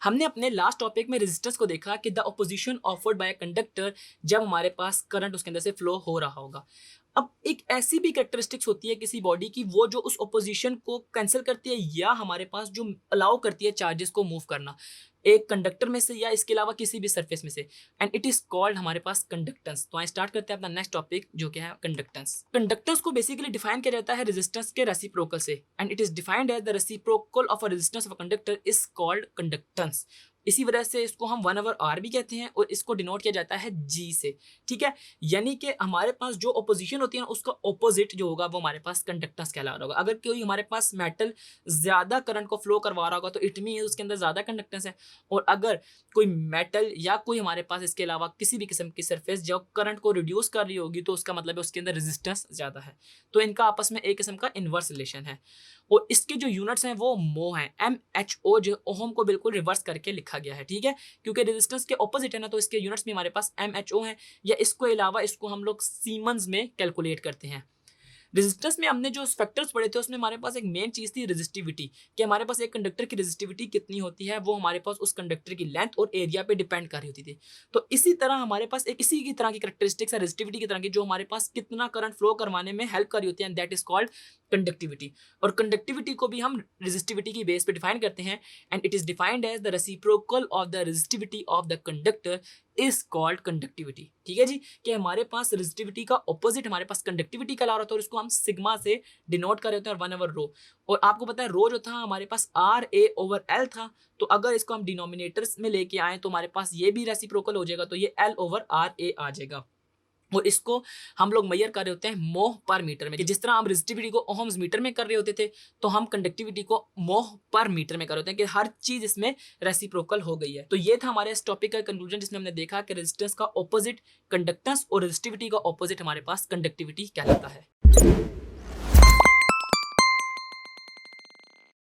हमने अपने last topic में रेजिस्टेंस को देखा कि the opposition offered by a conductor जब हमारे पास करंट उसके अंदर से फ्लो हो रहा होगा। अब एक ऐसी भी कैरेक्टरिस्टिक्स होती है किसी बॉडी की वो जो उस ऑपोजिशन को कैंसिल करती है या हमारे पास जो अलाउ करती है चार्जेस को मूव करना एक कंडक्टर में से या इसके अलावा किसी भी सरफेस में से, एंड इट इज कॉल्ड हमारे पास कंडक्टेंस। तो आइए स्टार्ट करते हैं अपना नेक्स्ट टॉपिक जो कि है कंडक्टेंस। कंडक्टेंस को बेसिकली डिफाइन किया जाता है रेजिस्टेंस के रेसिप्रोकल से, and it is defined as the reciprocal of a resistance of a conductor is called conductance. इसी वजह से इसको हम 1/r भी कहते हैं और इसको डिनोट किया जाता है g से। ठीक है, यानी कि हमारे पास जो ऑपोजिशन होती है ना उसका ऑपोजिट जो होगा वो हमारे पास कंडक्टेंस कहला रहा होगा। अगर कोई हमारे पास मेटल ज्यादा करंट को फ्लो करवा रहा होगा तो इट मीन उसके अंदर ज्यादा कंडक्टेंस है, और अगर कोई मेटल या कोई हमारे पास इसके अलावा किसी भी किस्म की सरफेस जो करंट को रिड्यूस कर रही होगी तो उसका मतलब है उसके अंदर रेजिस्टेंस ज्यादा है। तो इनका आपस में एक किस्म का इनवर्स रिलेशन है, और इसके जो यूनिट्स हैं वो मो हैं। MHO जो ओहम को बिल्कुल रिवर्स करके लिखा गया है। ठीक है, क्योंकि रेजिस्टेंस के ऑपोजिट है ना, तो इसके यूनिट्स भी हमारे पास MHO हैं, या इसको अलावा इसको हम लोग सीमंस में कैलकुलेट करते हैं। रेजिस्टेंस में हमने जो फैक्टर्स पढ़े थे उसमें हमारे पास एक मेन चीज थी रेजिस्टिविटी, कि हमारे पास एक कंडक्टर की रेजिस्टिविटी कितनी होती है, वो हमारे पास उस कंडक्टर की लेंथ और एरिया पे डिपेंड कर रही होती थी। तो इसी तरह हमारे पास एक इसी की तरह की कैरेक्टरिस्टिक्स है रेजिस्टिविटी की तरह की, जो हमारे पास कितना करंट फ्लो करवाने में हेल्प कर रही होती है, and that is called conductivity. और कंडक्टिविटी को भी हम रेजिस्टिविटी की बेस पे डिफाइन करते हैं, and it is defined as the reciprocal of the resistivity of the conductor is called conductivity. ठीक है जी, कि हमारे पास रेजिस्टिविटी का ऑपोजिट हमारे पास कंडक्टिविटी का ला रहा था, और इसको हम सिग्मा से डिनोट कर रहे होते हैं 1/रो। और आपको पता है रो जो था हमारे पास RA/L था, तो अगर इसको हम डिनोमिनेटर्स में लेके आए तो हमारे पास ये भी रेसिप्रोकल हो जाएगा, तो ये L/RA आ जाएगा। और इसको हम लोग मेजर कर रहे होते हैं मोह पर मीटर में, कि जिस तरह हम रेजिस्टिविटी को ओहम्स मीटर में कर रहे होते थे, तो हम कंडक्टिविटी को मोह पर मीटर में कर रहे होते हैं, कि हर चीज इसमें रेसिप्रोकल हो गई है। तो ये था हमारे इस टॉपिक का कंक्लूजन, जिसमें हमने देखा कि रेजिस्टेंस का ऑपोजिट कंडक्टेंस और रेजिस्टिविटी का ऑपोजिट हमारे पास कंडक्टिविटी कहलाता है।